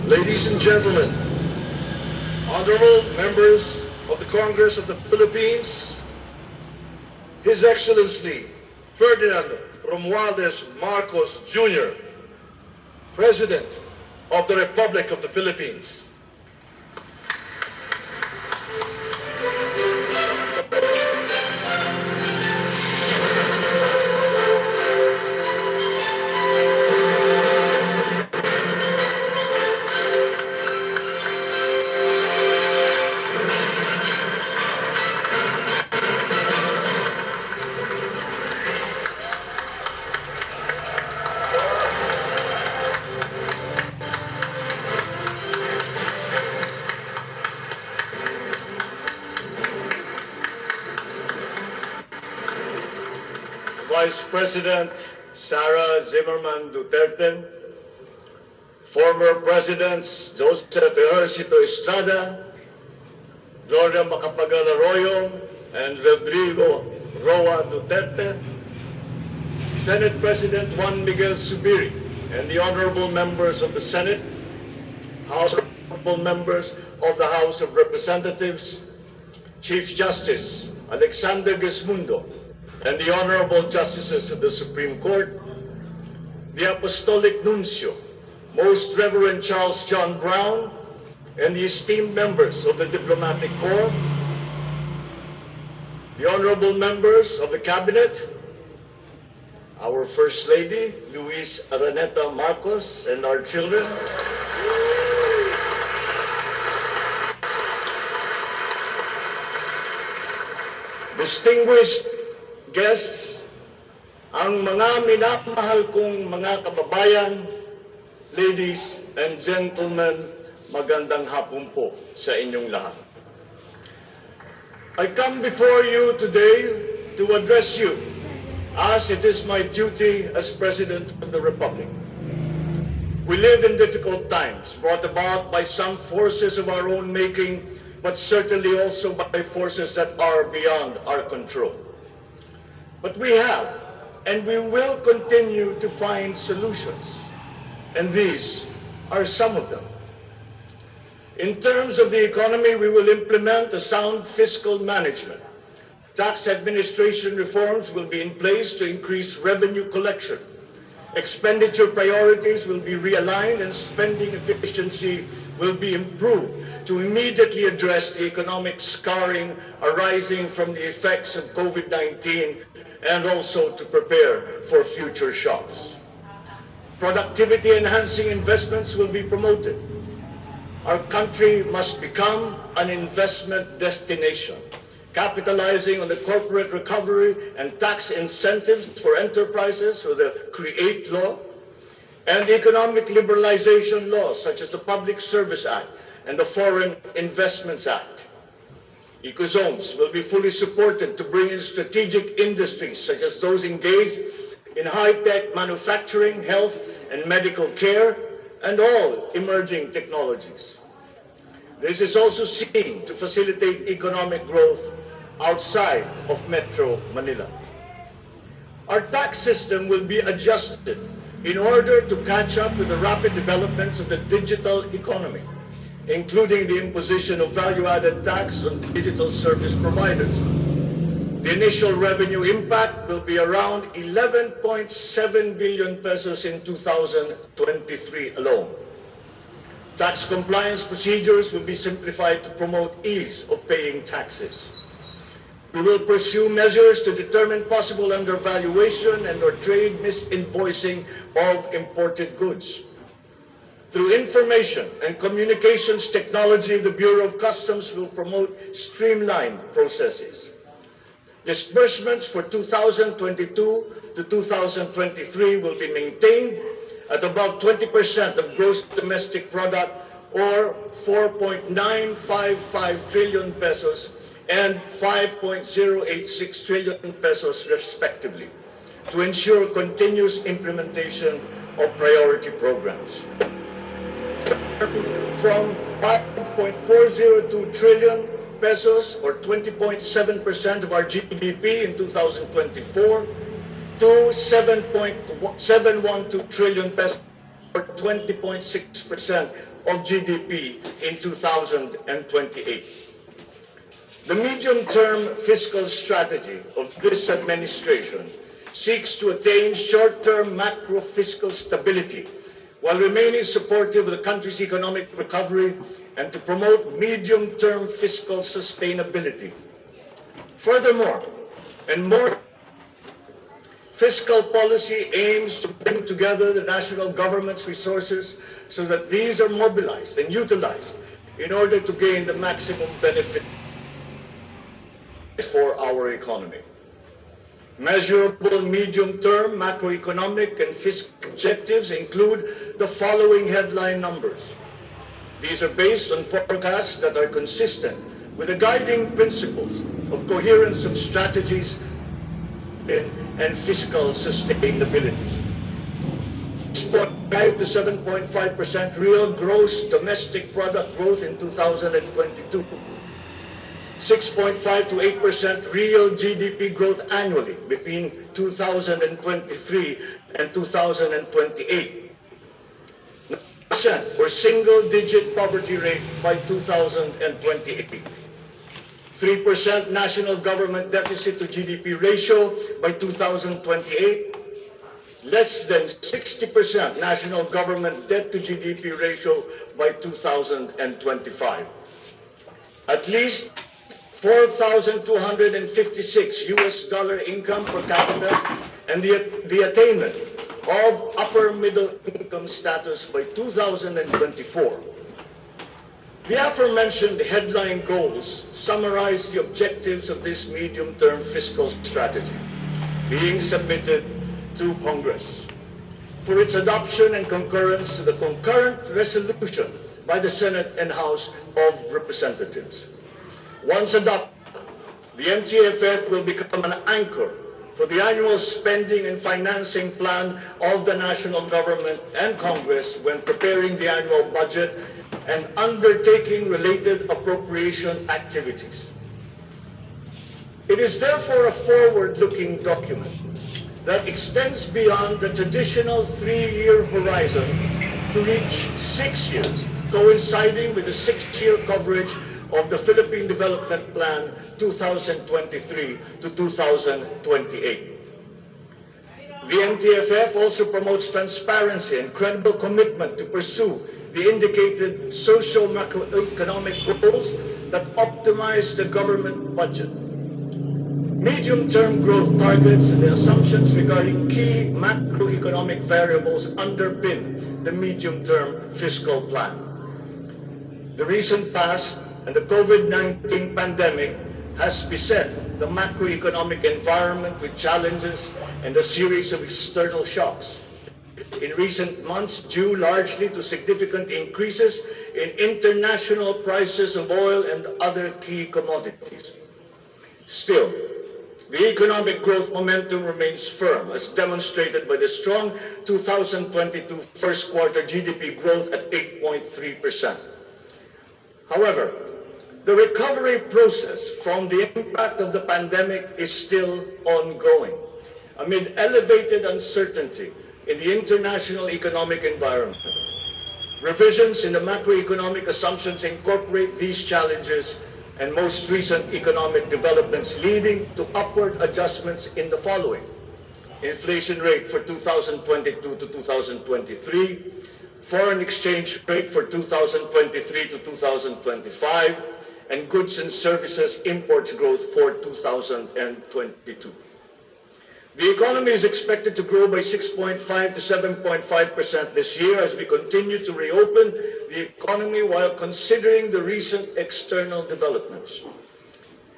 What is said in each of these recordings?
Ladies and gentlemen, honorable members of the Congress of the Philippines, His Excellency Ferdinand Romualdez Marcos Jr., President of the Republic of the Philippines. Vice President Sara Zimmerman Duterte, former Presidents Joseph Ejercito Estrada, Gloria Macapagal Arroyo, and Rodrigo Roa Duterte, Senate President Juan Miguel Zubiri, and the honorable members of the Senate, honorable members of the House of Representatives, Chief Justice Alexander Gesmundo, and the Honorable Justices of the Supreme Court, the Apostolic Nuncio, Most Reverend Charles John Brown, and the esteemed members of the Diplomatic Corps, the honorable members of the Cabinet, our First Lady, Luis Araneta Marcos, and our children, distinguished guests, ang mga minamahal kong mga kababayan, ladies and gentlemen, magandang hapon po sa inyong lahat. I come before you today to address you as it is my duty as President of the Republic. We live in difficult times brought about by some forces of our own making, but certainly also by forces that are beyond our control. But we have, and we will continue to find solutions, and these are some of them. In terms of the economy, we will implement a sound fiscal management. Tax administration reforms will be in place to increase revenue collection. Expenditure priorities will be realigned and spending efficiency will be improved to immediately address the economic scarring arising from the effects of COVID-19 and also to prepare for future shocks. Productivity-enhancing investments will be promoted. Our country must become an investment destination, capitalizing on the corporate recovery and tax incentives for enterprises through the CREATE law and the economic liberalization laws such as the Public Service Act and the Foreign Investments Act. Ecozones will be fully supported to bring in strategic industries such as those engaged in high-tech manufacturing, health and medical care, and all emerging technologies. This is also seen to facilitate economic growth outside of Metro Manila. Our tax system will be adjusted in order to catch up with the rapid developments of the digital economy, including the imposition of value-added tax on digital service providers. The initial revenue impact will be around 11.7 billion pesos in 2023 alone. Tax compliance procedures will be simplified to promote ease of paying taxes. We will pursue measures to determine possible undervaluation and or trade misinvoicing of imported goods. Through information and communications technology, the Bureau of Customs will promote streamlined processes. Disbursements for 2022 to 2023 will be maintained at above 20% of gross domestic product, or 4.955 trillion pesos and 5.086 trillion pesos respectively, to ensure continuous implementation of priority programs. From 5.402 trillion pesos, or 20.7% of our GDP in 2024, to 7.712 trillion pesos, or 20.6% of GDP in 2028. The medium-term fiscal strategy of this administration seeks to attain short-term macro-fiscal stability while remaining supportive of the country's economic recovery and to promote medium-term fiscal sustainability. Furthermore, and more, fiscal policy aims to bring together the national government's resources so that these are mobilized and utilized in order to gain the maximum benefit for our economy. Measurable medium-term macroeconomic and fiscal objectives include the following headline numbers. These are based on forecasts that are consistent with the guiding principles of coherence of strategies and fiscal sustainability. 6.5 to 7.5% real gross domestic product growth in 2022. 6.5 to 8% real GDP growth annually between 2023 and 2028. 9% or single-digit poverty rate by 2028. 3% national government deficit to GDP ratio by 2028. Less than 60% national government debt to GDP ratio by 2025. At least $4,256 income per capita and the attainment of upper middle income status by 2024. The aforementioned headline goals summarize the objectives of this medium-term fiscal strategy being submitted to Congress for its adoption and concurrence to the concurrent resolution by the Senate and House of Representatives. Once adopted, the MTFF will become an anchor for the annual spending and financing plan of the national government and Congress when preparing the annual budget and undertaking related appropriation activities. It is therefore a forward-looking document that extends beyond the traditional 3-year horizon to reach 6 years, coinciding with the 6-year coverage of the Philippine Development Plan 2023 to 2028. The MTFF also promotes transparency and credible commitment to pursue the indicated social macroeconomic goals that optimize the government budget. Medium-term growth targets and the assumptions regarding key macroeconomic variables underpin the medium-term fiscal plan. The recent past and the COVID-19 pandemic has beset the macroeconomic environment with challenges and a series of external shocks. In recent months, due largely to significant increases in international prices of oil and other key commodities. Still, the economic growth momentum remains firm, as demonstrated by the strong 2022 first quarter GDP growth at 8.3%. However, the recovery process from the impact of the pandemic is still ongoing, amid elevated uncertainty in the international economic environment. Revisions in the macroeconomic assumptions incorporate these challenges and most recent economic developments, leading to upward adjustments in the following: inflation rate for 2022 to 2023, foreign exchange rate for 2023 to 2025, and goods and services imports growth for 2022. The economy is expected to grow by 6.5 to 7.5% this year as we continue to reopen the economy while considering the recent external developments.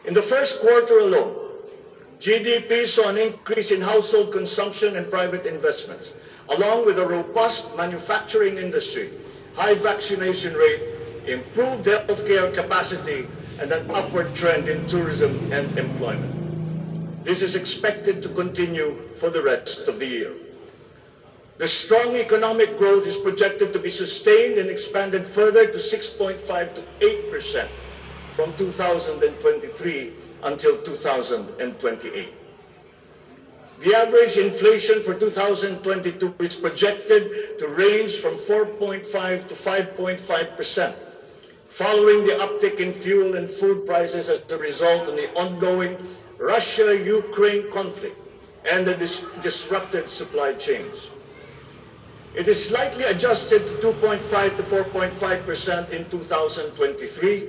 In the first quarter alone, GDP saw an increase in household consumption and private investments, along with a robust manufacturing industry, high vaccination rate, improved healthcare capacity, and an upward trend in tourism and employment. This is expected to continue for the rest of the year. The strong economic growth is projected to be sustained and expanded further to 6.5 to 8% from 2023 until 2028. The average inflation for 2022 is projected to range from 4.5 to 5.5%, following the uptick in fuel and food prices as a result of the ongoing Russia-Ukraine conflict and the disrupted supply chains. It is slightly adjusted to 2.5 to 4.5% in 2023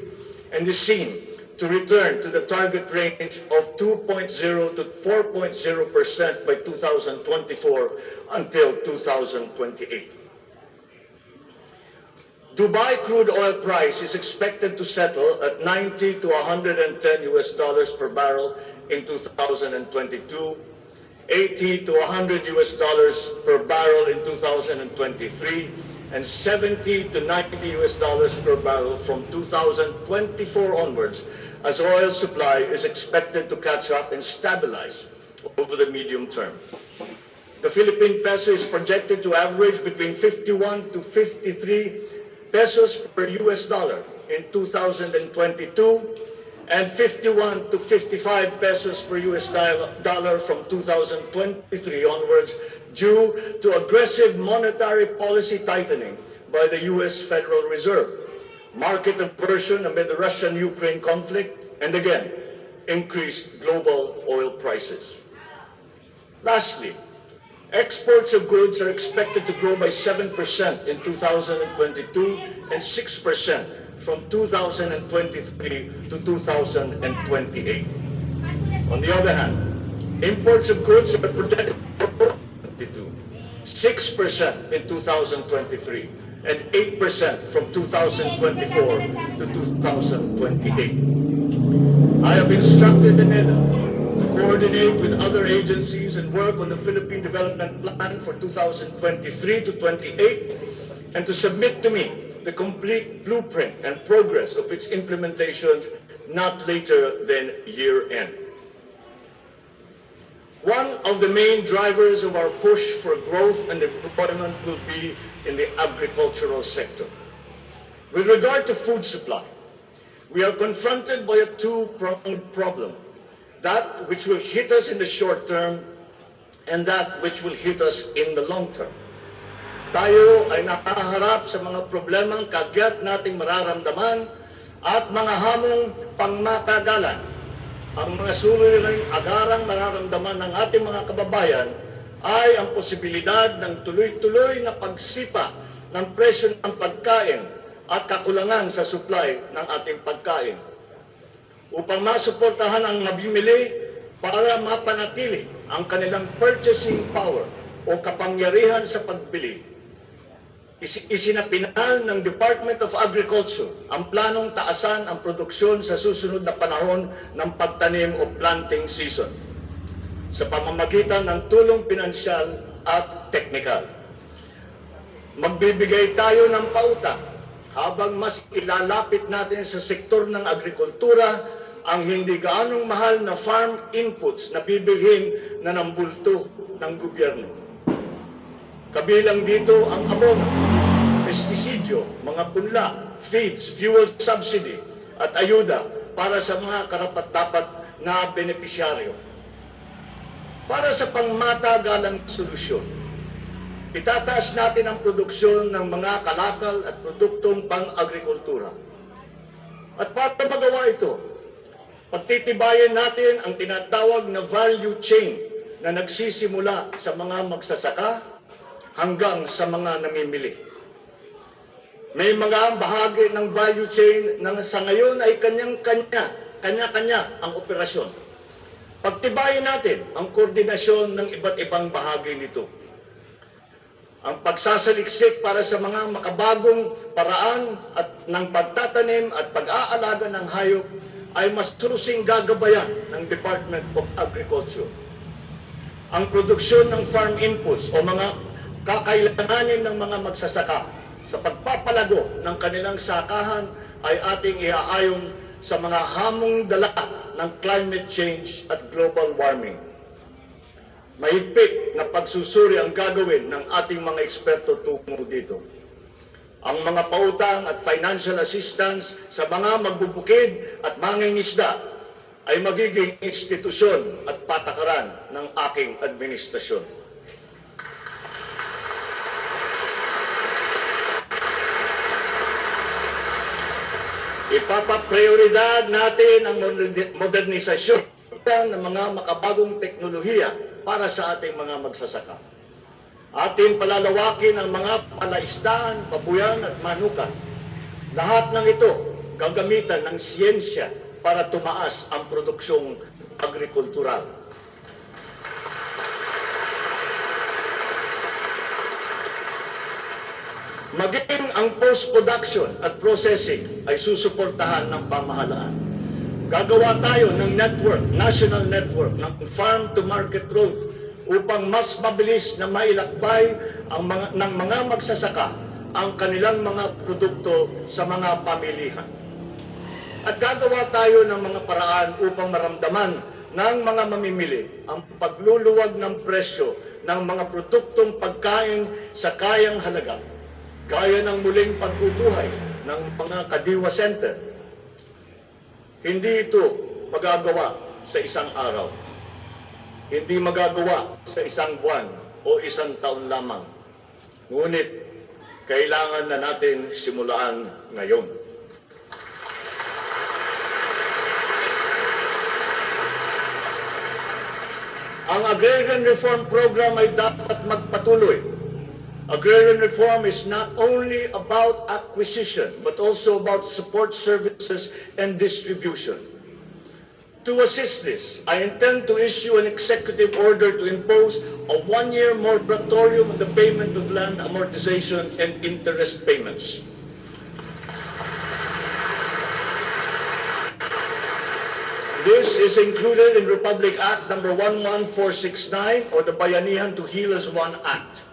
and is seen to return to the target range of 2.0 to 4.0% by 2024 until 2028. Dubai crude oil price is expected to settle at 90 to 110 US dollars per barrel in 2022, 80 to 100 US dollars per barrel in 2023, and 70 to 90 US dollars per barrel from 2024 onwards, as oil supply is expected to catch up and stabilize over the medium term. The Philippine peso is projected to average between 51 to 53 pesos per US dollar in 2022 and 51 to 55 pesos per US dollar from 2023 onwards, due to aggressive monetary policy tightening by the US Federal Reserve, market aversion amid the Russian-Ukraine conflict, and again, increased global oil prices. Lastly, exports of goods are expected to grow by 7% in 2022 and 6% from 2023 to 2028. On the other hand, imports of goods are projected to grow 6% in 2023 and 8% from 2024 to 2028. I have instructed the NEDA to coordinate with other agencies and work on the Philippine Development Plan for 2023 to 28 and to submit to me the complete blueprint and progress of its implementation not later than year-end. One of the main drivers of our push for growth and employment will be in the agricultural sector. With regard to food supply, we are confronted by a two-pronged problem: that which will hit us in the short term and that which will hit us in the long term. Tayo ay nakaharap sa mga problemang kagyat nating mararamdaman at mga hamong pangmatagalan. Ang mga suliraning agarang mararamdaman ng ating mga kababayan ay ang posibilidad ng tuloy-tuloy na pagsipa ng presyo ng pagkain at kakulangan sa supply ng ating pagkain. Upang masuportahan ang mabimili para mapanatili ang kanilang purchasing power o kapangyarihan sa pagbili, isinapinal ng Department of Agriculture ang planong taasan ang produksyon sa susunod na panahon ng pagtanim o planting season sa pamamagitan ng tulong pinansyal at teknikal. Magbibigay tayo ng pautang habang mas ilalapit natin sa sektor ng agrikultura ang hindi gaanong mahal na farm inputs na bibilhin na ng bulto ng gobyerno. Kabilang dito ang abono, pestisidyo, mga punla, feeds, fuel subsidy at ayuda para sa mga karapat-dapat na benepisyaryo. Para sa pangmatagalang solusyon, itataas natin ang produksyon ng mga kalakal at produktong pang-agrikultura. At para magawa ito, pagtitibayan natin ang tinatawag na value chain na nagsisimula sa mga magsasaka hanggang sa mga namimili. May mga bahagi ng value chain na sa ngayon ay kanya-kanya ang operasyon. Pagtibayin natin ang koordinasyon ng iba't ibang bahagi nito. Ang pagsasaliksik para sa mga makabagong paraan at ng pagtatanim at pag-aalaga ng hayop ay mas susing gagabayan ng Department of Agriculture. Ang produksyon ng farm inputs o mga kakailanganin ng mga magsasaka sa pagpapalago ng kanilang sakahan ay ating iaayon sa mga hamong dala ng climate change at global warming. Mahigpit na pagsusuri ang gagawin ng ating mga eksperto tungo dito. Ang mga pautang at financial assistance sa mga magbubukid at mangingisda ay magiging institusyon at patakaran ng aking administrasyon. Ipapaprioridad natin ang modernisasyon ng mga makabagong teknolohiya para sa ating mga magsasaka. Atin palalawakin ang mga palaisdaan, babuyan at manukan. Lahat ng ito gagamitan ng siyensya para tumaas ang produksyong agrikultural. Maging ang post-production at processing ay susuportahan ng pamahalaan. Gagawa tayo ng network, national network, ng farm-to-market road upang mas mabilis na mailakbay ng mga magsasaka ang kanilang mga produkto sa mga pamilihan. At gagawa tayo ng mga paraan upang maramdaman ng mga mamimili ang pagluluwag ng presyo ng mga produktong pagkain sa kayang halaga, gaya ng muling pagbubuhay ng mga Kadiwa Center. Hindi ito magagawa sa isang araw. Hindi magagawa sa isang buwan o isang taon lamang. Ngunit, kailangan na natin simulaan ngayon. Ang Agrarian Reform Program ay dapat magpatuloy. Agrarian reform is not only about acquisition, but also about support services and distribution. To assist this, I intend to issue an executive order to impose a one-year moratorium on the payment of land amortization and interest payments. This is included in Republic Act number 11469 or the Bayanihan to Heal as One Act.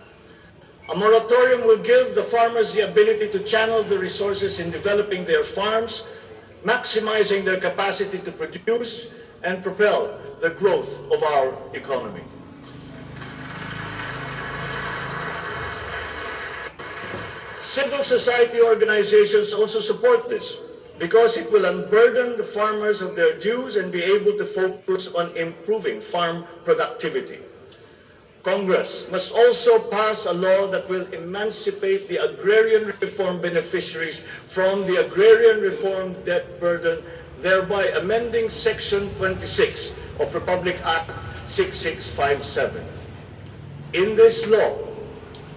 A moratorium will give the farmers the ability to channel the resources in developing their farms, maximizing their capacity to produce and propel the growth of our economy. Civil society organizations also support this because it will unburden the farmers of their dues and be able to focus on improving farm productivity. Congress must also pass a law that will emancipate the agrarian reform beneficiaries from the agrarian reform debt burden, thereby amending Section 26 of Republic Act 6657. In this law,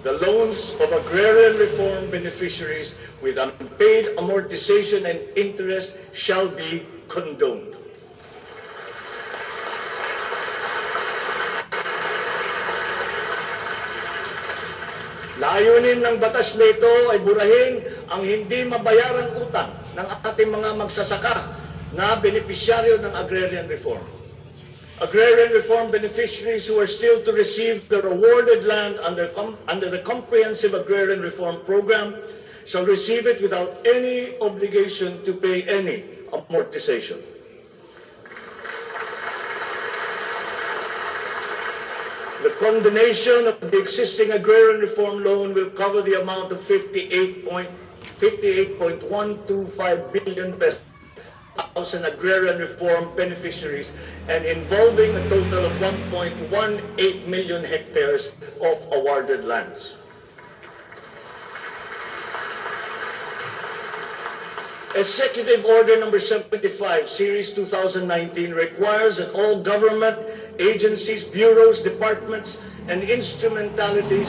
the loans of agrarian reform beneficiaries with unpaid amortization and interest shall be condoned. Layunin ng batas na ito ay burahin ang hindi mabayarang utang ng ating mga magsasaka na benepisyaryo ng agrarian reform. Agrarian reform beneficiaries who are still to receive the rewarded land under the Comprehensive Agrarian Reform Program shall receive it without any obligation to pay any amortization. The condonation of the existing agrarian reform loan will cover the amount of 58.125 billion pesos thousand agrarian reform beneficiaries and involving a total of 1.18 million hectares of awarded lands. Executive Order number 75, Series 2019 requires that all government agencies, bureaus, departments, and instrumentalities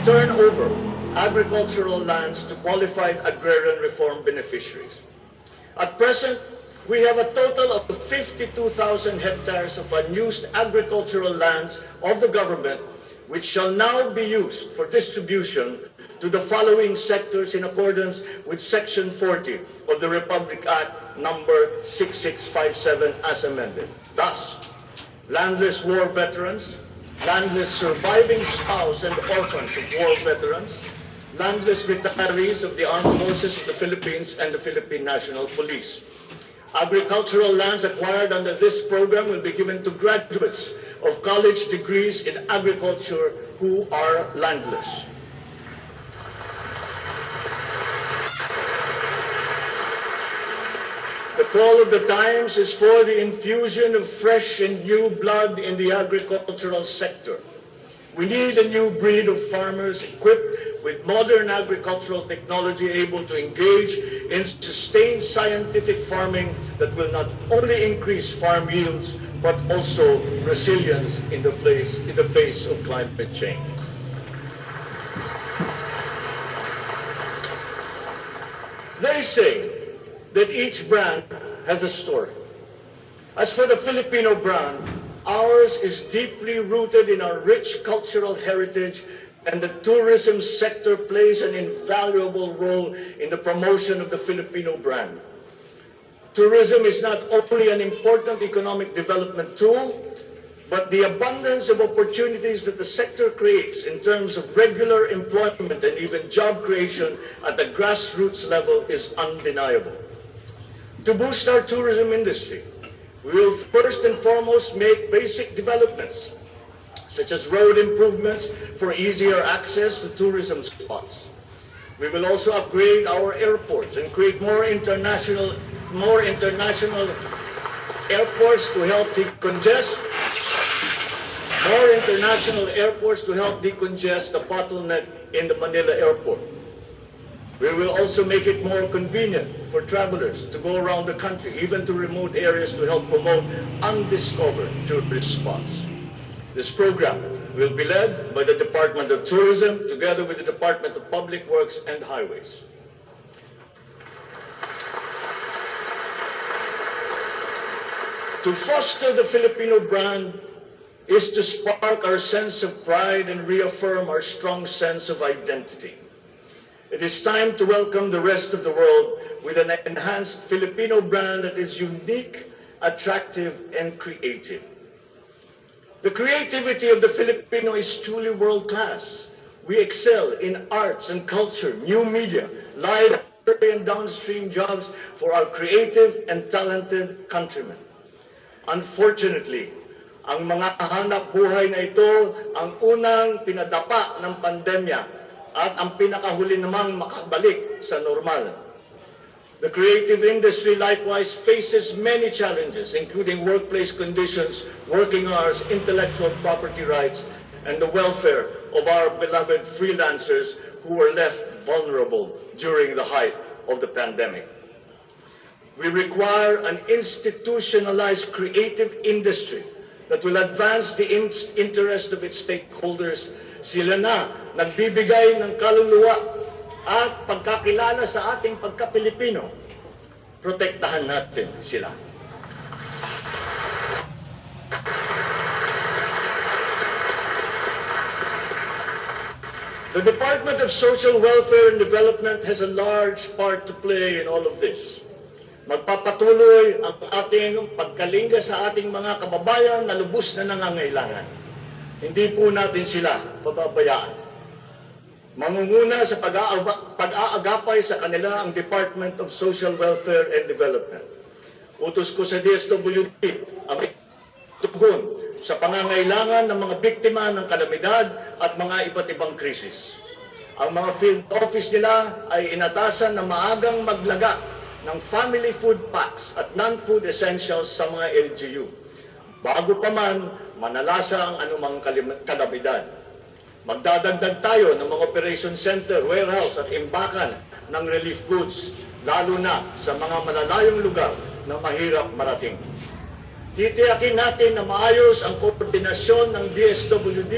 turn over agricultural lands to qualified agrarian reform beneficiaries. At present, we have a total of 52,000 hectares of unused agricultural lands of the government, which shall now be used for distribution to the following sectors in accordance with Section 40 of the Republic Act number 6657 as amended. Thus, landless war veterans, landless surviving spouse and orphans of war veterans, landless retirees of the Armed Forces of the Philippines and the Philippine National Police. Agricultural lands acquired under this program will be given to graduates of college degrees in agriculture who are landless. The The call of the times is for the infusion of fresh and new blood in the agricultural sector. We need a new breed of farmers equipped with modern agricultural technology able to engage in sustained scientific farming that will not only increase farm yields, but also resilience in the face of climate change. They say that each brand has a story. As for the Filipino brand, ours is deeply rooted in our rich cultural heritage, and the tourism sector plays an invaluable role in the promotion of the Filipino brand. Tourism is not only an important economic development tool, but the abundance of opportunities that the sector creates in terms of regular employment and even job creation at the grassroots level is undeniable. To boost our tourism industry, we will first and foremost make basic developments, such as road improvements for easier access to tourism spots. We will also upgrade our airports and create more international airports to help decongest the bottleneck in the Manila airport. We will also make it more convenient for travelers to go around the country, even to remote areas, to help promote undiscovered tourist spots. This program will be led by the Department of Tourism together with the Department of Public Works and Highways. To foster the Filipino brand is to spark our sense of pride and reaffirm our strong sense of identity. It is time to welcome the rest of the world with an enhanced Filipino brand that is unique, attractive, and creative. The creativity of the Filipino is truly world-class. We excel in arts and culture, new media, live and downstream jobs for our creative and talented countrymen. Unfortunately, ang mga hanap buhay na ito ang unang pinadapa ng pandemya at ang pinakahuli namang makabalik sa normal. The creative industry likewise faces many challenges, including workplace conditions, working hours, intellectual property rights, and the welfare of our beloved freelancers who were left vulnerable during the height of the pandemic. We require an institutionalized creative industry that will advance the interest of its stakeholders. Sila na nagbibigay ng kaluluwa at pagkakilala sa ating pagka-Pilipino. Protektahan natin sila. The Department of Social Welfare and Development has a large part to play in all of this. Magpapatuloy ang ating pagkalinga sa ating mga kababayan na lubos na nangangailangan. Hindi po natin sila pababayaan. Mangunguna sa pag-aagapay sa kanila ang Department of Social Welfare and Development. Utos ko sa DSWD ang tugon sa pangangailangan ng mga biktima ng kalamidad at mga iba't ibang krisis. Ang mga field office nila ay inatasan na maagang maglaga ng family food packs at non-food essentials sa mga LGU, bago pa man manalasa ang anumang kalamidad. Magdadagdag tayo ng mga operation center, warehouse at imbakan ng relief goods, lalo na sa mga malalayong lugar na mahirap marating. Titiyakin natin na maayos ang koordinasyon ng DSWD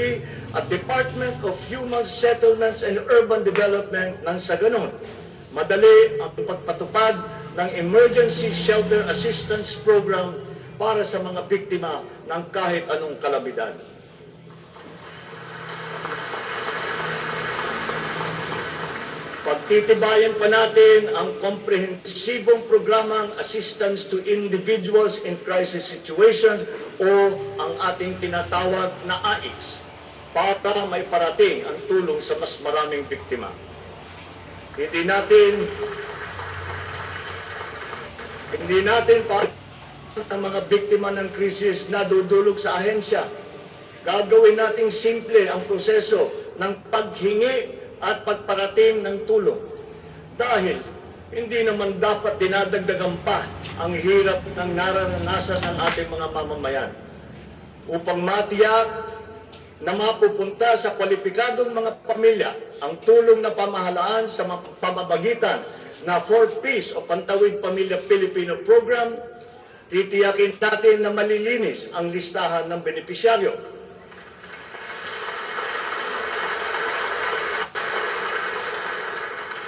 at Department of Human Settlements and Urban Development nang sa ganon madali ang pagpatupad ng Emergency Shelter Assistance Program para sa mga biktima ng kahit anong kalamidad. Pagtitibayan pa natin ang komprehensibong programang Assistance to Individuals in Crisis Situations o ang ating tinatawag na AICS para may parating ang tulong sa mas maraming biktima. Hindi natin para ang mga biktima ng krisis na dudulog sa ahensya. Gagawin nating simple ang proseso ng paghingi at pagparating ng tulong. Dahil hindi naman dapat dinadagdagan pa ang hirap ng nararanasan ng ating mga mamamayan. Upang matiyak na mapupunta sa kwalipikadong mga pamilya ang tulong na pamahalaan sa pamamagitan na 4Ps o Pantawid Pamilya Pilipino Program, titiyakin natin na malilinis ang listahan ng benepisyaryo.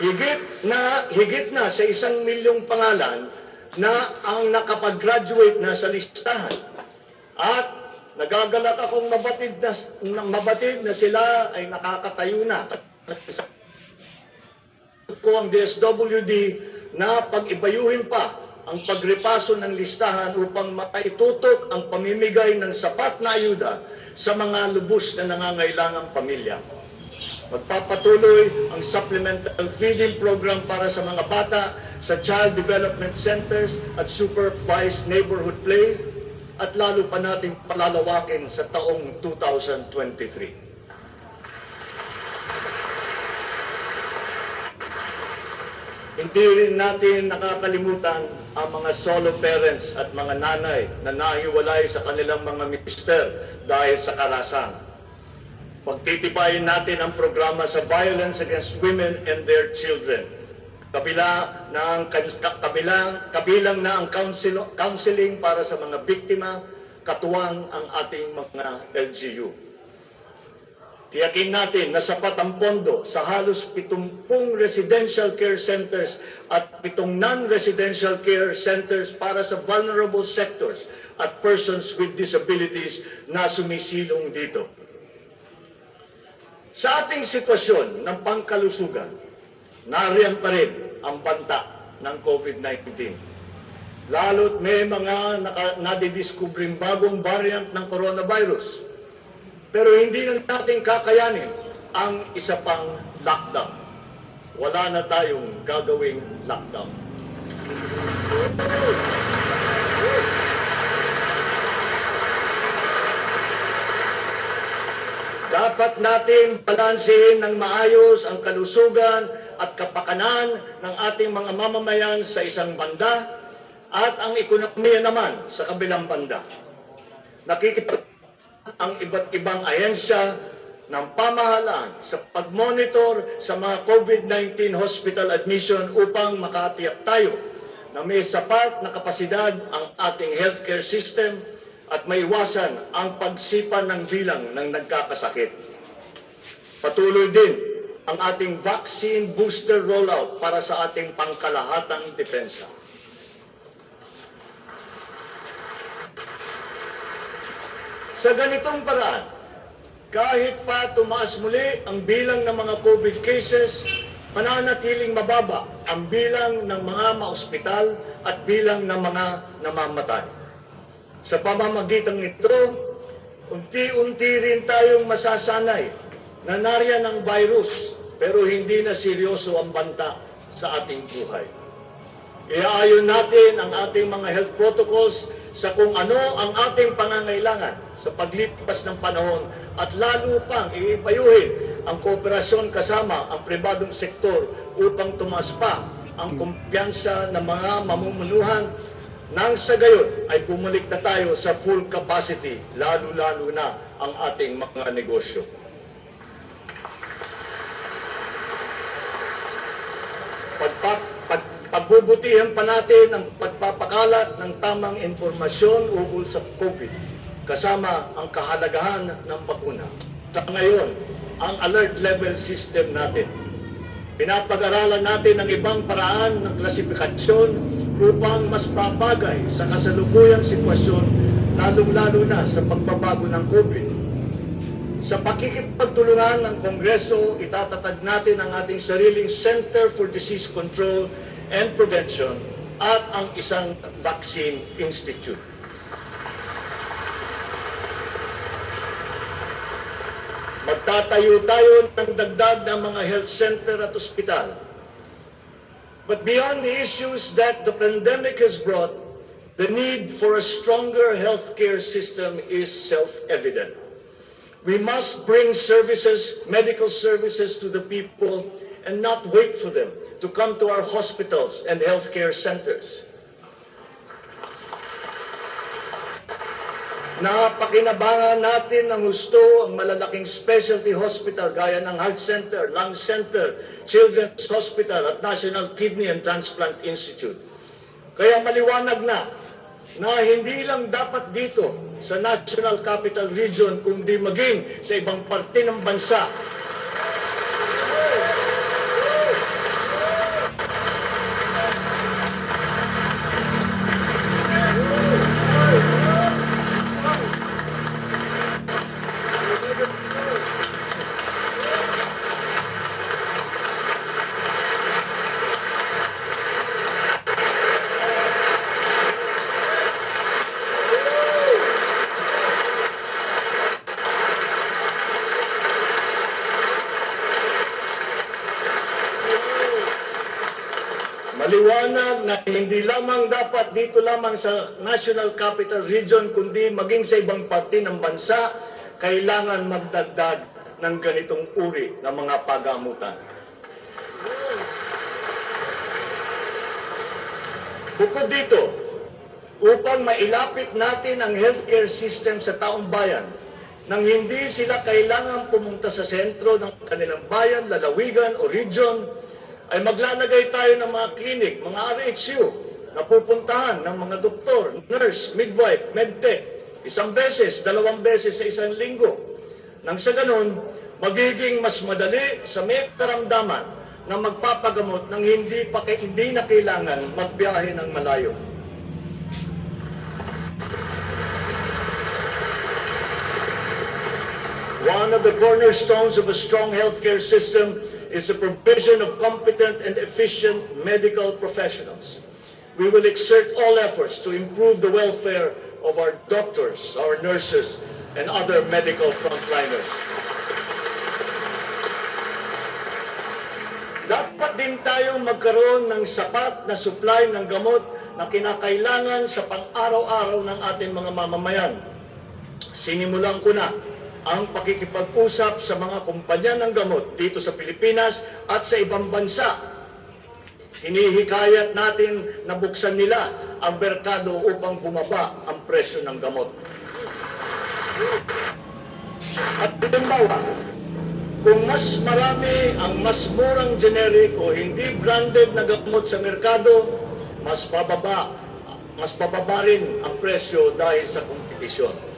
Higit na sa 1 milyong pangalan na ang nakapag-graduate na sa listahan. At nagagalak akong mabatid na sila ay nakakatayo na. Ko ang DSWD na pag-ibayuhin pa ang pagrepaso ng listahan upang mapaitutok ang pamimigay ng sapat na ayuda sa mga lubos na nangangailangang pamilya. Magpapatuloy ang supplemental feeding program para sa mga bata sa Child Development Centers at Supervised Neighborhood Play at lalo pa nating palalawakin sa taong 2023. Hindi rin natin nakakalimutan ang mga solo parents at mga nanay na nahiwalay sa kanilang mga mister dahil sa karahasan. Pagtitibayin natin ang programa sa violence against women and their children. Kabilang na ang counseling para sa mga biktima, katuwang ang ating mga LGU. Tiyakin natin na sapat ang pondo sa halos 70 residential care centers at 7 non-residential care centers para sa vulnerable sectors at persons with disabilities na sumisilong dito. Sa ating sitwasyon ng pangkalusugan, nariyan pa rin ang banta ng COVID-19. Lalo't may mga nadidiskubring bagong variant ng coronavirus. Pero hindi na natin kakayanin ang isa pang lockdown. Wala na tayong gagawing lockdown. Dapat natin balansehin ng maayos ang kalusugan at kapakanan ng ating mga mamamayan sa isang banda at ang ekonomiya naman sa kabilang banda. Nakikipag ang iba't ibang ahensya ng pamahalaan sa pag-monitor sa mga COVID-19 hospital admission upang makatiyak tayo na may sapat na kapasidad ang ating healthcare system at maiwasan ang pagsipa ng bilang ng nagkakasakit. Patuloy din ang ating vaccine booster rollout para sa ating pangkalahatang depensa. Sa ganitong paraan, kahit pa tumaas muli ang bilang ng mga COVID cases, mananatiling mababa ang bilang ng mga maospital at bilang ng mga namamatay. Sa pamamagitan nito, unti-unti rin tayong masasanay na nariyan ang virus pero hindi na seryoso ang banta sa ating buhay. Iaayon natin ang ating mga health protocols sa kung ano ang ating pangangailangan sa paglipas ng panahon at lalo pang iipayuhin ang kooperasyon kasama ang pribadong sektor upang tumaas pa ang kumpiyansa ng mga mamumunuhan nang sa gayon ay bumalik na tayo sa full capacity, lalo-lalo na ang ating mga negosyo. Pagbubutihan pa natin ang pagpapakalat ng tamang impormasyon ukol sa COVID, kasama ang kahalagahan ng bakuna. Sa ngayon, ang alert level system natin. Pinapag-aralan natin ang ibang paraan ng klasifikasyon upang mas babagay sa kasalukuyang sitwasyon, lalong-lalo na sa pagbabago ng COVID. Sa pakikipagtulungan ng Kongreso, itatatag natin ang ating sariling Center for Disease Control and Prevention at ang isang Vaccine Institute. Magtatayo tayo ng dagdag ng mga health center at ospital. But beyond the issues that the pandemic has brought, the need for a stronger healthcare system is self-evident. We must bring services, medical services to the people and not wait for them to come to our hospitals and healthcare centers. Napakinabangan natin ng gusto ang malalaking specialty hospital gaya ng Heart Center, Lung Center, Children's Hospital at National Kidney and Transplant Institute. Kaya maliwanag na hindi lang dapat dito sa National Capital Region kundi maging sa ibang parte ng bansa. Maliwanag na hindi lamang dapat dito lamang sa National Capital Region kundi maging sa ibang parte ng bansa, kailangan magdagdag ng ganitong uri ng mga pagamutan. Bukod dito, upang mailapit natin ang healthcare system sa taong bayan, nang hindi sila kailangan pumunta sa sentro ng kanilang bayan, lalawigan o region, ay maglalagay tayo ng mga clinic, mga RHU, na pupuntahan ng mga doktor, nurse, midwife, medtech, 1 beses, 2 beses sa 1 linggo. Nang sa ganun, magiging mas madali sa may karamdaman na magpapagamot ng hindi na kailangan magbiyahe ng malayo. One of the cornerstones of a strong healthcare system is the provision of competent and efficient medical professionals. We will exert all efforts to improve the welfare of our doctors, our nurses, and other medical frontliners. Dapat din tayong magkaroon ng sapat na supply ng gamot na kinakailangan sa pang-araw-araw ng ating mga mamamayan. Sinimulan ko na ang pakikipag-usap sa mga kumpanya ng gamot dito sa Pilipinas at sa ibang bansa. Hinihikayat natin na buksan nila ang merkado upang bumaba ang presyo ng gamot. At halimbawa, kung mas marami ang mas murang generic o hindi branded na gamot sa merkado, mas bababa rin ang presyo dahil sa kompetisyon.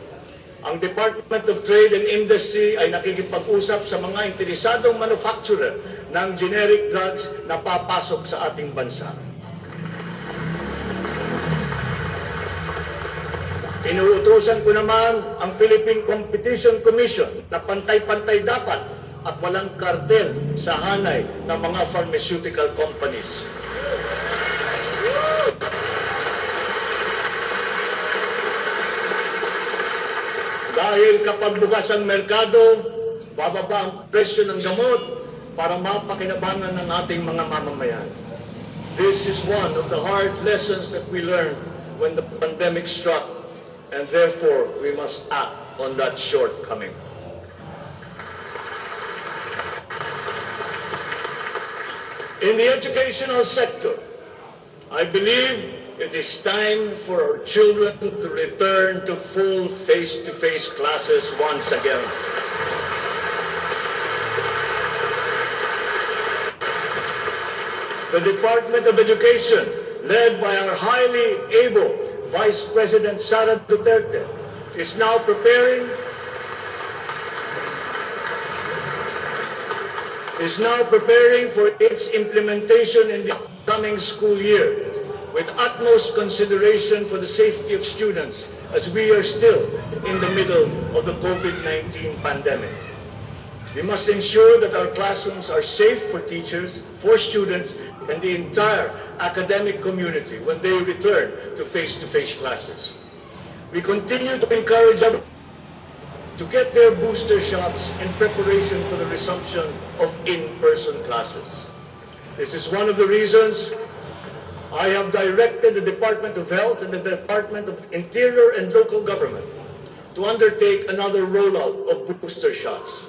Ang Department of Trade and Industry ay nakikipag-usap sa mga interesadong manufacturer ng generic drugs na papasok sa ating bansa. Inuutusan ko naman ang Philippine Competition Commission na pantay-pantay dapat at walang kartel sa hanay ng mga pharmaceutical companies. Dahil kapag bukas ang merkado, bababa ang presyo ng gamot para mapakinabangan ng ating mga mamamayan. This is one of the hard lessons that we learned when the pandemic struck, and therefore we must act on that shortcoming. In the educational sector, I believe it is time for our children to return to full face-to-face classes once again. The Department of Education, led by our highly able Vice President Sara Duterte, is now preparing for its implementation in the upcoming school year, with utmost consideration for the safety of students as we are still in the middle of the COVID-19 pandemic. We must ensure that our classrooms are safe for teachers, for students, and the entire academic community when they return to face-to-face classes. We continue to encourage everyone to get their booster shots in preparation for the resumption of in-person classes. This is one of the reasons I have directed the Department of Health and the Department of Interior and Local Government to undertake another rollout of booster shots.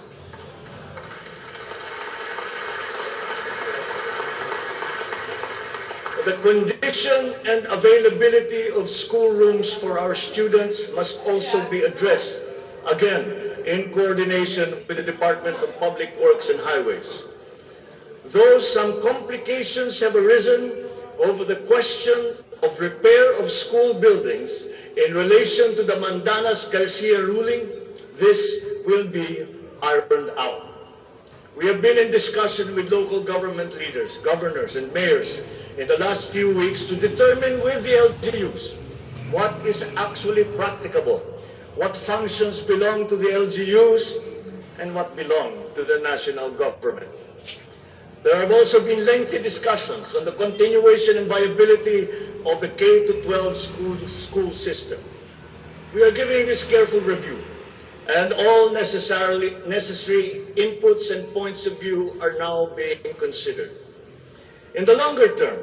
The condition and availability of schoolrooms for our students must also be addressed, again, in coordination with the Department of Public Works and Highways. Though some complications have arisen over the question of repair of school buildings in relation to the Mandanas-Garcia ruling, this will be ironed out. We have been in discussion with local government leaders, governors, and mayors in the last few weeks to determine with the LGUs what is actually practicable, what functions belong to the LGUs, and what belong to the national government. There have also been lengthy discussions on the continuation and viability of the K-12 school system. We are giving this careful review, and all necessary inputs and points of view are now being considered. In the longer term,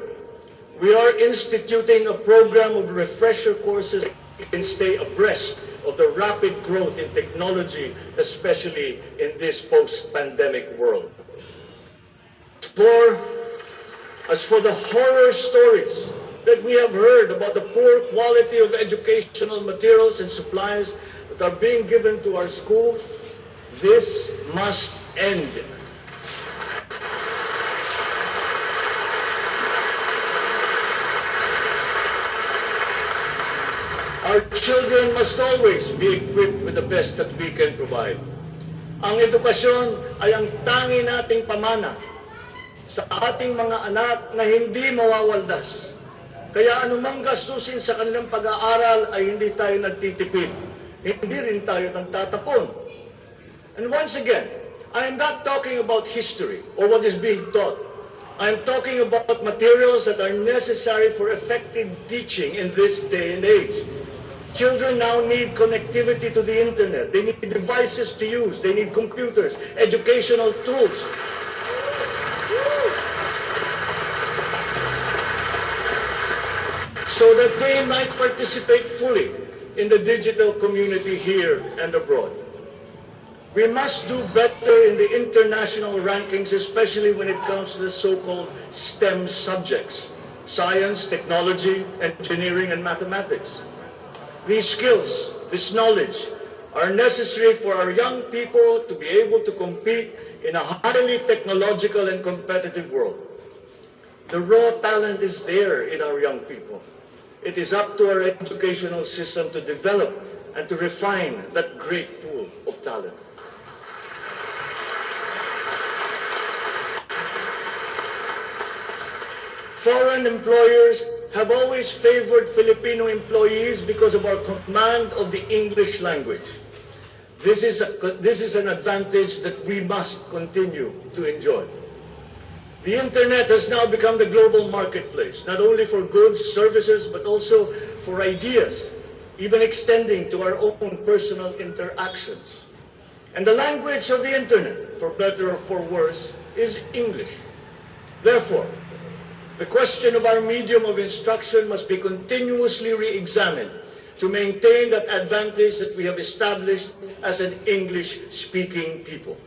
we are instituting a program of refresher courses that can stay abreast of the rapid growth in technology, especially in this post-pandemic world. As for the horror stories that we have heard about the poor quality of educational materials and supplies that are being given to our schools, this must end. Our children must always be equipped with the best that we can provide. Ang edukasyon ay ang tangi nating pamana sa ating mga anak na hindi mawawaldas. Kaya anumang gastusin sa kanilang pag-aaral ay hindi tayo nagtitipid. Hindi rin tayo nagtatapon. And once again, I am not talking about history or what is being taught. I am talking about materials that are necessary for effective teaching in this day and age. Children now need connectivity to the internet. They need devices to use. They need computers, educational tools. So that they might participate fully in the digital community here and abroad. We must do better in the international rankings, especially when it comes to the so-called STEM subjects: science, technology, engineering, and mathematics. These skills, this knowledge, are necessary for our young people to be able to compete in a highly technological and competitive world. The raw talent is there in our young people. It is up to our educational system to develop and to refine that great pool of talent. Foreign employers have always favored Filipino employees because of our command of the English language. This is an advantage that we must continue to enjoy. The internet has now become the global marketplace, not only for goods, services, but also for ideas, even extending to our own personal interactions. And the language of the internet, for better or for worse, is English. Therefore, the question of our medium of instruction must be continuously re-examined to maintain that advantage that we have established as an English-speaking people.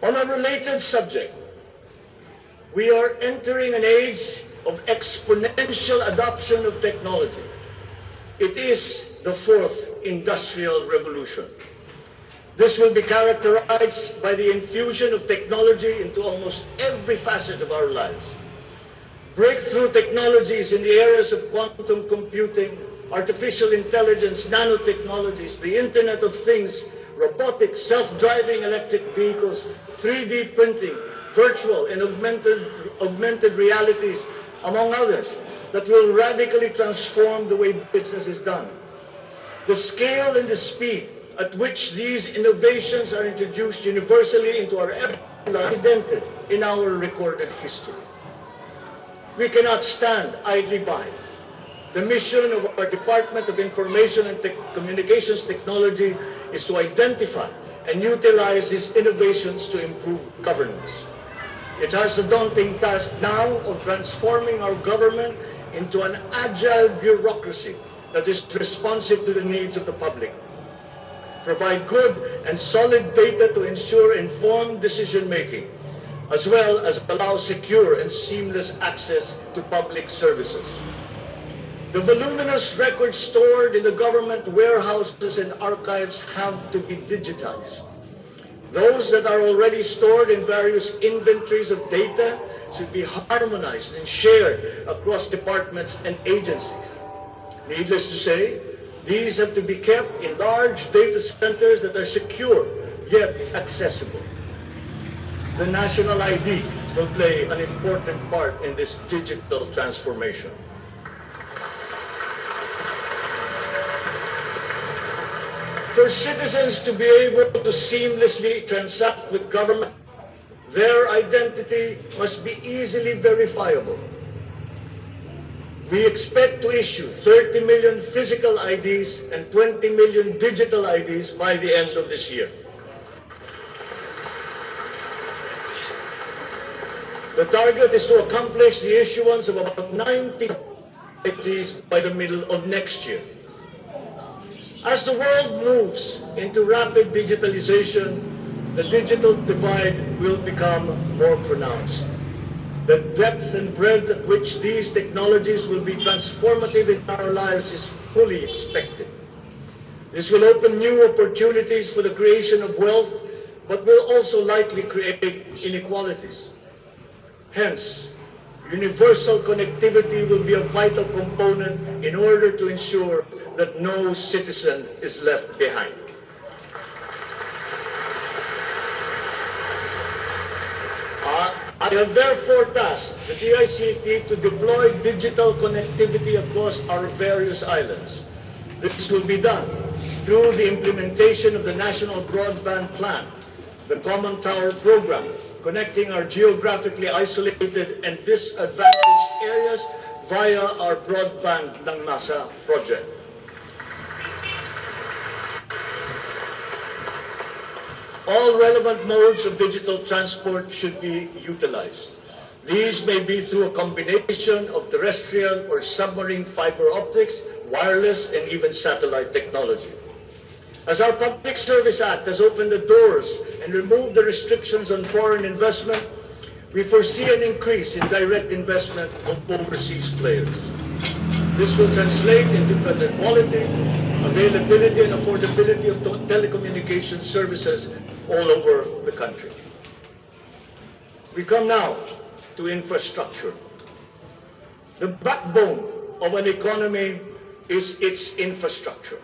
On a related subject, we are entering an age of exponential adoption of technology. It is the fourth industrial revolution. This will be characterized by the infusion of technology into almost every facet of our lives. Breakthrough technologies in the areas of quantum computing, artificial intelligence, nanotechnologies, the Internet of Things, robotics, self-driving electric vehicles, 3D printing, virtual and augmented realities, among others, that will radically transform the way business is done. The scale and the speed at which these innovations are introduced universally into our everyday life is indented in our recorded history. We cannot stand idly by. The mission of our Department of Information and Communications Technology is to identify and utilize these innovations to improve governance. It has the daunting task now of transforming our government into an agile bureaucracy that is responsive to the needs of the public. provide good and solid data to ensure informed decision-making, as well as allow secure and seamless access to public services. The voluminous records stored in the government warehouses and archives have to be digitized. Those that are already stored in various inventories of data should be harmonized and shared across departments and agencies. Needless to say, these have to be kept in large data centers that are secure yet accessible. The national ID will play an important part in this digital transformation. For citizens to be able to seamlessly transact with government, their identity must be easily verifiable. We expect to issue 30 million physical IDs and 20 million digital IDs by the end of this year. The target is to accomplish the issuance of about 90 IDs by the middle of next year. As the world moves into rapid digitalization, the digital divide will become more pronounced. The depth and breadth at which these technologies will be transformative in our lives is fully expected. This will open new opportunities for the creation of wealth, but will also likely create inequalities. Hence, universal connectivity will be a vital component in order to ensure that no citizen is left behind. I have therefore tasked the DICT to deploy digital connectivity across our various islands. This will be done through the implementation of the National Broadband Plan, the Common Tower Program, connecting our geographically isolated and disadvantaged areas via our Broadband ng Masa project. All relevant modes of digital transport should be utilized. These may be through a combination of terrestrial or submarine fiber optics, wireless, and even satellite technology. As our Public Service Act has opened the doors and removed the restrictions on foreign investment, we foresee an increase in direct investment of overseas players. This will translate into better quality, availability, and affordability of telecommunication services all over the country. We come now to infrastructure. The backbone of an economy is its infrastructure.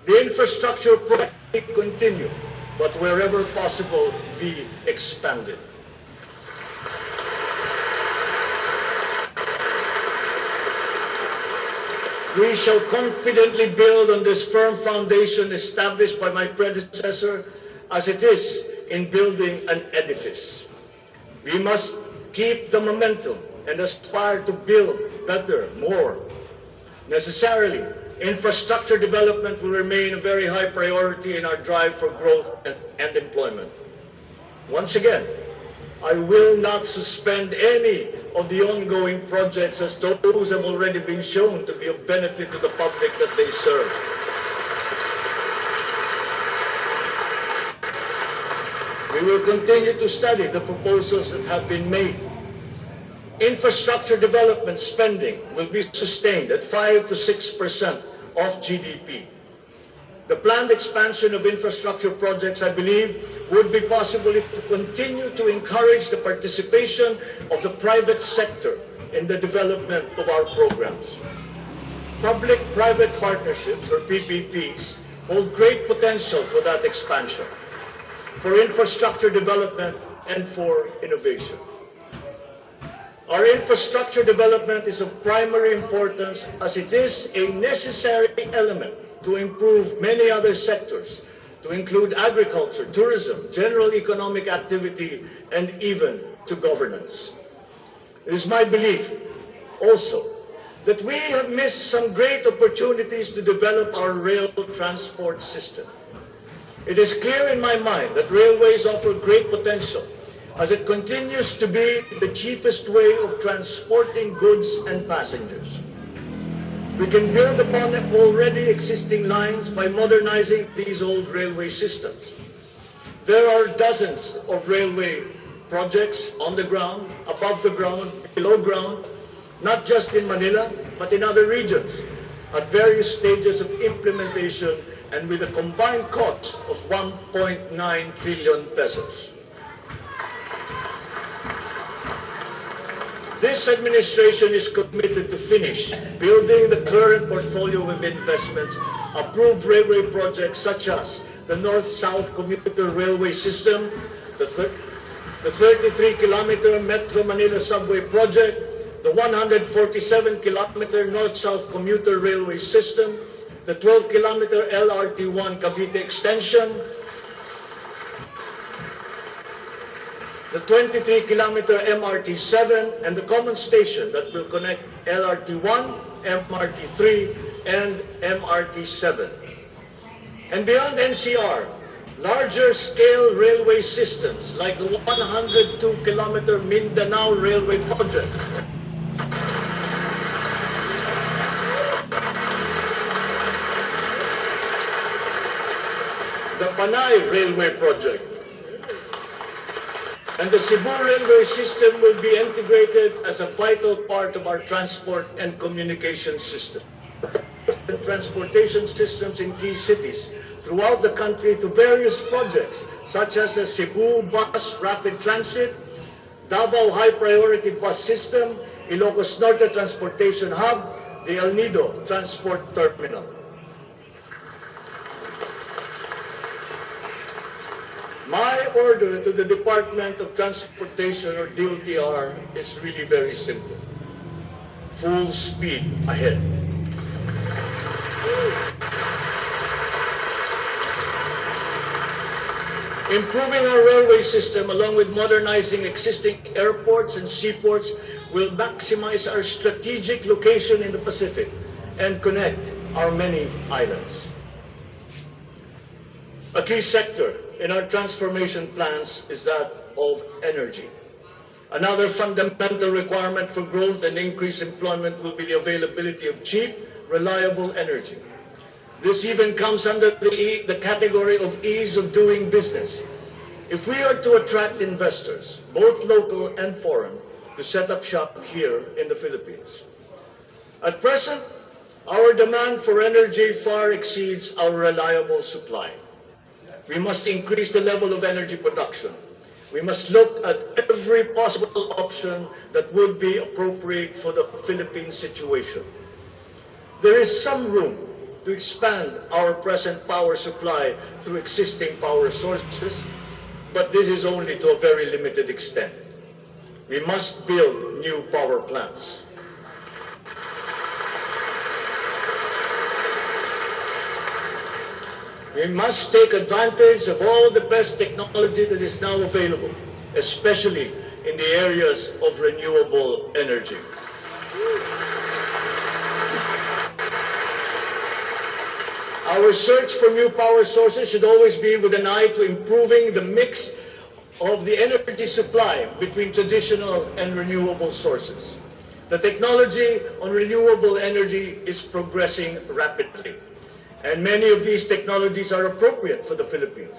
The infrastructure project will continue, but wherever possible, be expanded. We shall confidently build on this firm foundation established by my predecessor, as it is in building an edifice. We must keep the momentum and aspire to build better, more. Necessarily, infrastructure development will remain a very high priority in our drive for growth and employment. Once again, I will not suspend any of the ongoing projects, as those have already been shown to be of benefit to the public that they serve. We will continue to study the proposals that have been made. Infrastructure development spending will be sustained at 5 to 6% of GDP. The planned expansion of infrastructure projects, I believe, would be possible if we continue to encourage the participation of the private sector in the development of our programs. Public-private partnerships, or PPPs, hold great potential for that expansion, for infrastructure development, and for innovation. Our infrastructure development is of primary importance, as it is a necessary element to improve many other sectors, to include agriculture, tourism, general economic activity, and even to governance. It is my belief also that we have missed some great opportunities to develop our rail transport system. It is clear in my mind that railways offer great potential, as it continues to be the cheapest way of transporting goods and passengers. We can build upon already existing lines by modernizing these old railway systems. There are dozens of railway projects on the ground, above the ground, below ground, not just in Manila, but in other regions, at various stages of implementation and with a combined cost of 1.9 trillion pesos. This administration is committed to finish building the current portfolio of investments, approved railway projects such as the North-South Commuter Railway System, the 33-kilometer Metro Manila Subway Project, the 147-kilometer North-South Commuter Railway System, the 12-kilometer LRT-1 Cavite Extension, the 23-kilometer MRT-7, and the common station that will connect LRT-1, MRT-3, and MRT-7. And beyond NCR, larger scale railway systems like the 102-kilometer Mindanao Railway Project, the Panay Railway Project, and the Cebu Railway System will be integrated as a vital part of our transport and communication system. And transportation systems in key cities throughout the country to various projects such as the Cebu Bus Rapid Transit, Davao High Priority Bus System, Ilocos Norte Transportation Hub, the El Nido Transport Terminal. My order to the Department of Transportation, or DOTR, is really very simple. Full speed ahead. Improving our railway system, along with modernizing existing airports and seaports, will maximize our strategic location in the Pacific and connect our many islands. A key sector in our transformation plans is that of energy. Another fundamental requirement for growth and increased employment will be the availability of cheap, reliable energy. This even comes under the category of ease of doing business. If we are to attract investors, both local and foreign, to set up shop here in the Philippines. At present, our demand for energy far exceeds our reliable supply. We must increase the level of energy production. We must look at every possible option that would be appropriate for the Philippine situation. There is some room to expand our present power supply through existing power sources, but this is only to a very limited extent. We must build new power plants. We must take advantage of all the best technology that is now available, especially in the areas of renewable energy. Our search for new power sources should always be with an eye to improving the mix of the energy supply between traditional and renewable sources. The technology on renewable energy is progressing rapidly, and many of these technologies are appropriate for the Philippines.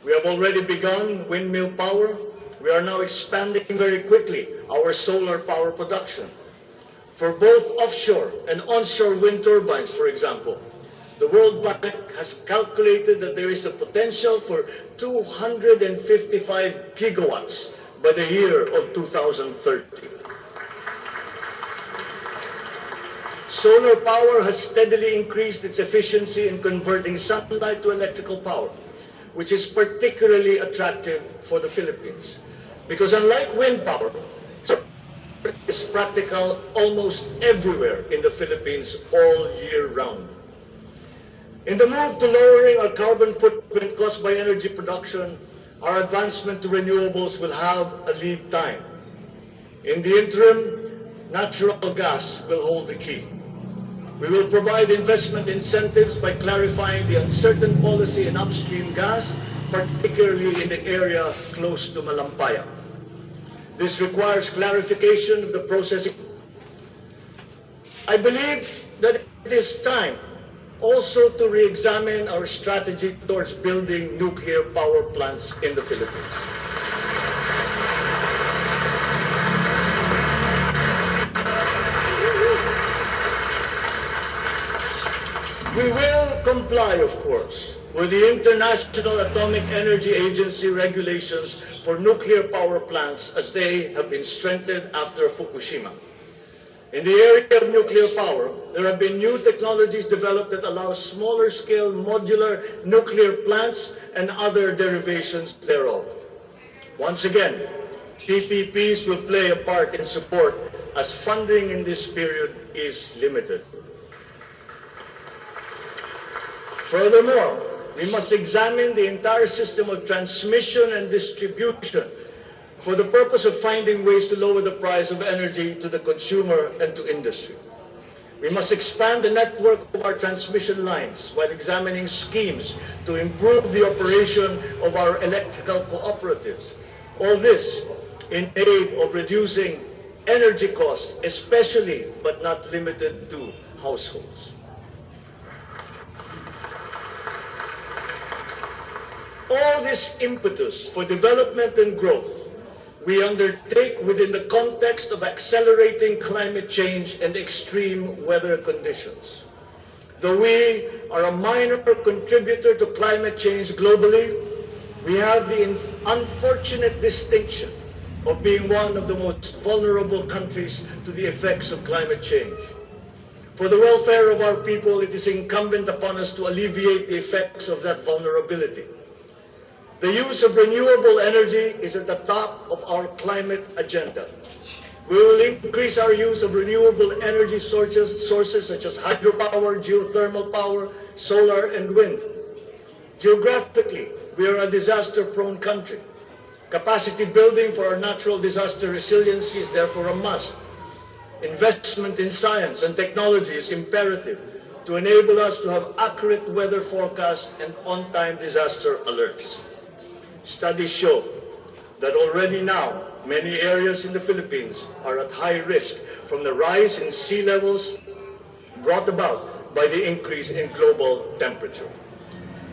We have already begun windmill power. We are now expanding very quickly our solar power production. For both offshore and onshore wind turbines, for example, the World Bank has calculated that there is a potential for 255 gigawatts by the year of 2030. Solar power has steadily increased its efficiency in converting sunlight to electrical power, which is particularly attractive for the Philippines. Because unlike wind power, it is practical almost everywhere in the Philippines all year round. In the move to lowering our carbon footprint caused by energy production, our advancement to renewables will have a lead time. In the interim, natural gas will hold the key. We will provide investment incentives by clarifying the uncertain policy in upstream gas, particularly in the area close to Malampaya. This requires clarification of the processing. I believe that it is time also to re-examine our strategy towards building nuclear power plants in the Philippines. We will comply, of course, with the International Atomic Energy Agency regulations for nuclear power plants as they have been strengthened after Fukushima. In the area of nuclear power, there have been new technologies developed that allow smaller-scale modular nuclear plants and other derivations thereof. Once again, PPPs will play a part in support as funding in this period is limited. Furthermore, we must examine the entire system of transmission and distribution for the purpose of finding ways to lower the price of energy to the consumer and to industry. We must expand the network of our transmission lines while examining schemes to improve the operation of our electrical cooperatives. All this in aid of reducing energy costs, especially but not limited to households. All this impetus for development and growth we undertake within the context of accelerating climate change and extreme weather conditions. Though we are a minor contributor to climate change globally, we have the unfortunate distinction of being one of the most vulnerable countries to the effects of climate change. For the welfare of our people, it is incumbent upon us to alleviate the effects of that vulnerability. The use of renewable energy is at the top of our climate agenda. We will increase our use of renewable energy sources such as hydropower, geothermal power, solar, and wind. Geographically, we are a disaster-prone country. Capacity building for our natural disaster resiliency is therefore a must. Investment in science and technology is imperative to enable us to have accurate weather forecasts and on-time disaster alerts. Studies show that already now, many areas in the Philippines are at high risk from the rise in sea levels brought about by the increase in global temperature.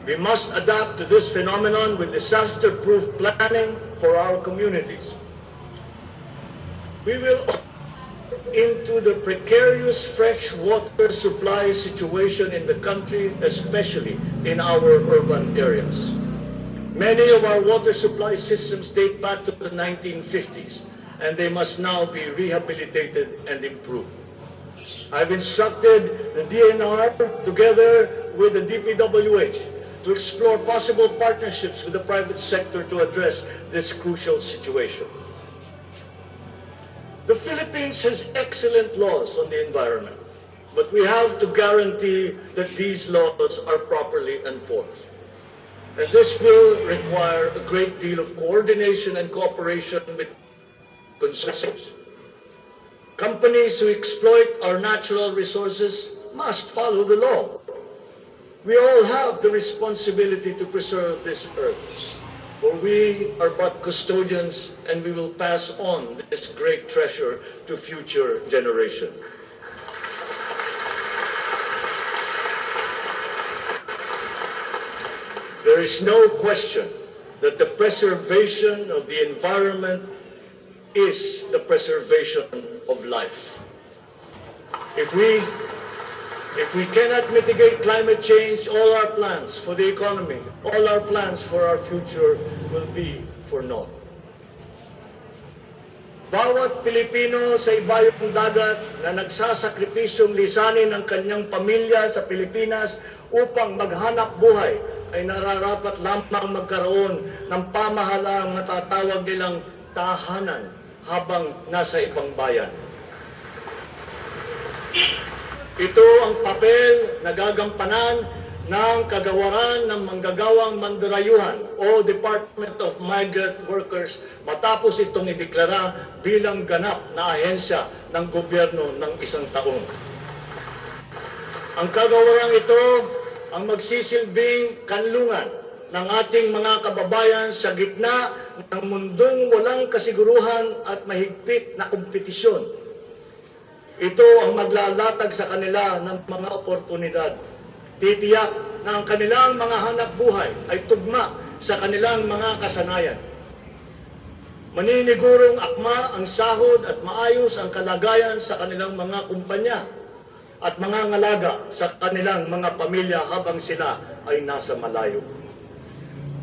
We must adapt to this phenomenon with disaster-proof planning for our communities. We will into the precarious fresh water supply situation in the country, especially in our urban areas. Many of our water supply systems date back to the 1950s, and they must now be rehabilitated and improved. I've instructed the DNR, together with the DPWH, to explore possible partnerships with the private sector to address this crucial situation. The Philippines has excellent laws on the environment, but we have to guarantee that these laws are properly enforced. And this will require a great deal of coordination and cooperation with consumers. Companies who exploit our natural resources must follow the law. We all have the responsibility to preserve this earth, for we are but custodians and we will pass on this great treasure to future generations. There is no question that the preservation of the environment is the preservation of life. If we cannot mitigate climate change, all our plans for the economy, all our plans for our future will be for naught. Bawat Pilipino sa ibayong dagat na nagsasakripisyong lisanin ang kanyang pamilya sa Pilipinas upang maghanap buhay ay nararapat lamang magkaroon ng pamahalaang natatawag nilang tahanan habang nasa ibang bayan. Ito ang papel na gagampanan ng kagawaran ng manggagawang mandarayuhan o Department of Migrant Workers matapos itong ideklara bilang ganap na ahensya ng gobyerno ng isang taon. Ang kagawarang ito ang magsisilbing kanlungan ng ating mga kababayan sa gitna ng mundong walang kasiguruhan at mahigpit na kompetisyon. Ito ang maglalatag sa kanila ng mga oportunidad. Titiyak na ang kanilang mga hanap buhay ay tugma sa kanilang mga kasanayan. Maninigurong akma ang sahod at maayos ang kalagayan sa kanilang mga kumpanya at mga ngalaga sa kanilang mga pamilya habang sila ay nasa malayo.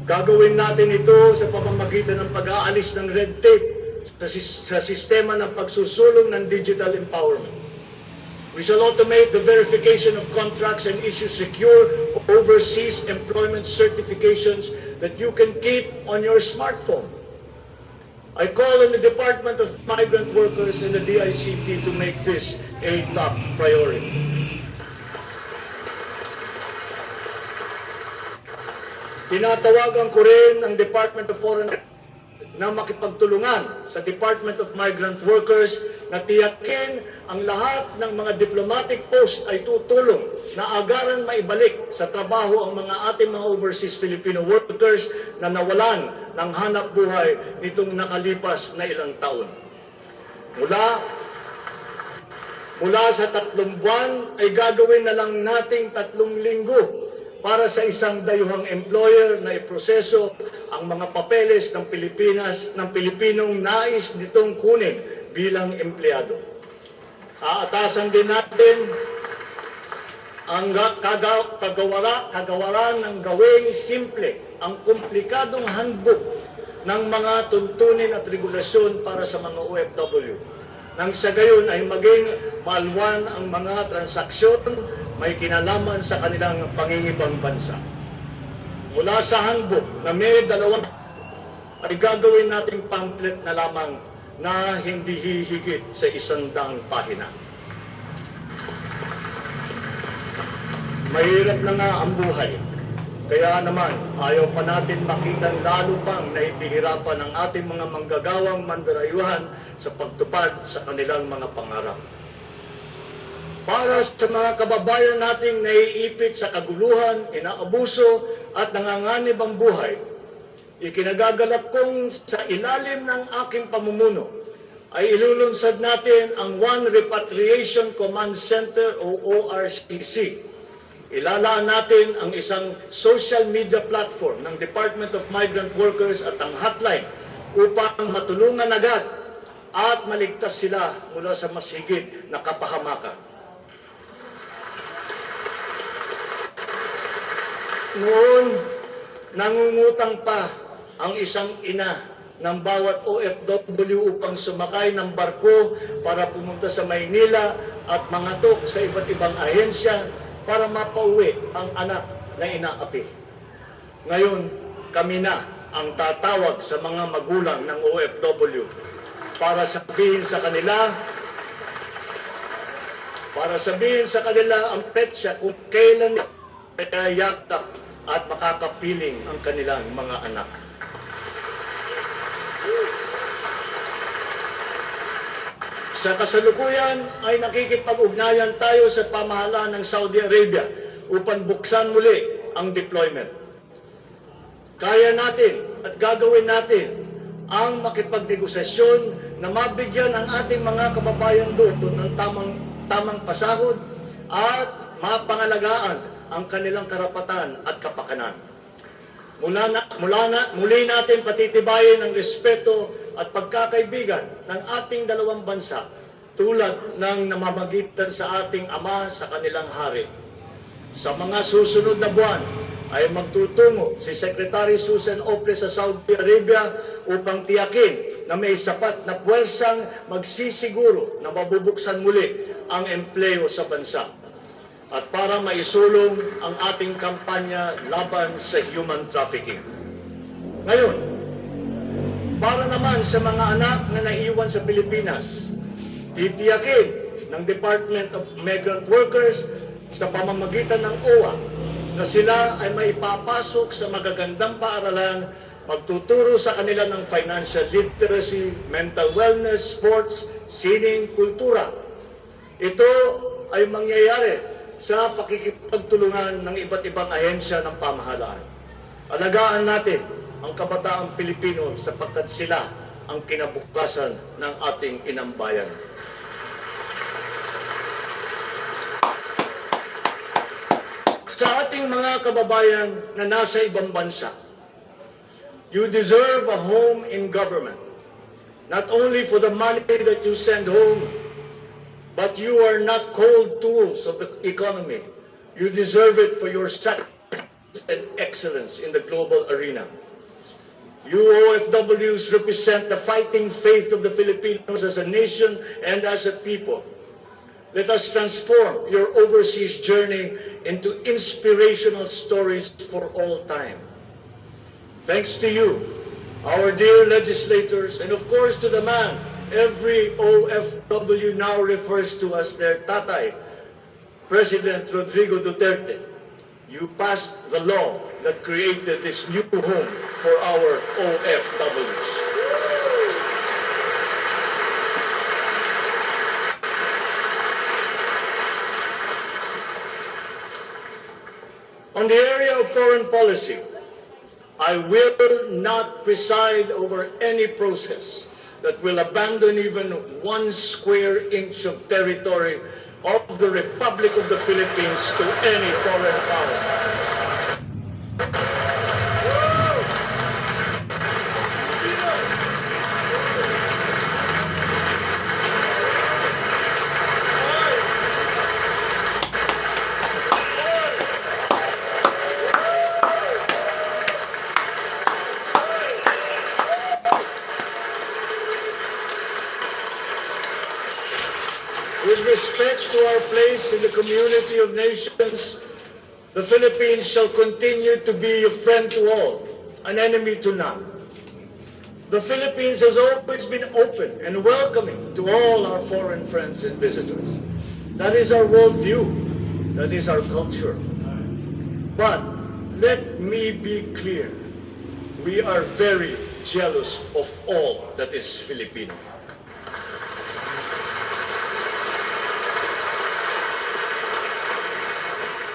Gagawin natin ito sa pamamagitan ng pag-aalis ng red tape sa sistema ng pagsusulong ng digital empowerment. We shall automate the verification of contracts and issue secure overseas employment certifications that you can keep on your smartphone. I call on the Department of Migrant Workers and the DICT to make this a top priority. Tinatawagan ko rin ang Department of Foreign Affairs na makipagtulungan sa Department of Migrant Workers na tiyakin ang lahat ng mga diplomatic post ay tutulong na agaran maibalik sa trabaho ang mga ating mga overseas Filipino workers na nawalan ng hanap buhay nitong nakalipas na ilang taon. Mula sa 3 buwan ay gagawin na lang nating 3 linggo para sa isang dayuhang employer na iproseso ang mga papeles ng Pilipinas, ng Pilipinong nais nitong kunin bilang empleyado. Aatasan din natin ang kagawaran ng gawing simple, ang komplikadong handbook ng mga tuntunin at regulasyon para sa mga OFW. Nang sa gayon ay maging maalwan ang mga transaksyon may kinalaman sa kanilang pangingibang bansa. Mula sa handbook na may 2 ay gagawin nating pamphlet na lamang na hindi hihigit sa 100 pahina. Mahirap na nga ang buhay. Kaya naman, ayaw pa natin makita lalo pang nahihirapan ang ating mga manggagawang mandarayuhan sa pagtupad sa kanilang mga pangarap. Para sa mga kababayan nating naiipit sa kaguluhan, inaabuso at nanganganib ang buhay, ikinagagalap kong sa ilalim ng aking pamumuno ay ilulunsad natin ang One Repatriation Command Center o ORCC. Ilalaan natin ang isang social media platform ng Department of Migrant Workers at ang hotline upang matulungan agad at maligtas sila mula sa mas higit na kapahamakan. Noon, nangungutang pa ang isang ina ng bawat OFW upang sumakay ng barko para pumunta sa Maynila at mangatok sa iba't ibang ahensya para mapauwi ang anak na inaapi. Ngayon, kami na ang tatawag sa mga magulang ng OFW para sabihin sa kanila ang petsa kung kailan yakap at makakapiling ang kanilang mga anak. Sa kasalukuyan ay nakikipag-ugnayan tayo sa pamahalaan ng Saudi Arabia upang buksan muli ang deployment. Kaya natin at gagawin natin ang makipagnegosasyon na mabigyan ang ating mga kababayan doon ng tamang pasahod at mapangalagaan ang kanilang karapatan at kapakanan. Muli natin patitibayin ang respeto at pagkakaibigan ng ating 2 bansa tulad ng namamagitan sa ating ama sa kanilang hari. Sa mga susunod na buwan ay magtutungo si Secretary Susan Ople sa Saudi Arabia upang tiyakin na may sapat na puwersang magsisiguro na mabubuksan muli ang empleo sa bansa at para maisulong ang ating kampanya laban sa human trafficking. Ngayon, para naman sa mga anak na naiwan sa Pilipinas, titiyakin ng Department of Migrant Workers sa pamamagitan ng OWA na sila ay maipapasok sa magagandang paaralan, magtuturo sa kanila ng financial literacy, mental wellness, sports, sining, kultura. Ito ay mangyayari sa pakikipagtulungan ng iba't ibang ahensya ng pamahalaan. Alagaan natin ang kabataang Pilipino sapagkat sila ang kinabukasan ng ating inang bayan. Sa ating mga kababayan na nasa ibang bansa, you deserve a home in government, not only for the money that you send home, but you are not cold tools of the economy. You deserve it for your sacrifice and excellence in the global arena. You OFWs represent the fighting faith of the Filipinos as a nation and as a people. Let us transform your overseas journey into inspirational stories for all time. Thanks to you, our dear legislators, and of course to the man every OFW now refers to as their tatay, President Rodrigo Duterte. You passed the law that created this new home for our OFWs. On the area of foreign policy, I will not preside over any process that will abandon even 1 square inch of territory of the Republic of the Philippines to any foreign power. With respect to our place in the community of nations, the Philippines shall continue to be a friend to all, an enemy to none. The Philippines has always been open and welcoming to all our foreign friends and visitors. That is our worldview. That is our culture. But let me be clear. We are very jealous of all that is Filipino.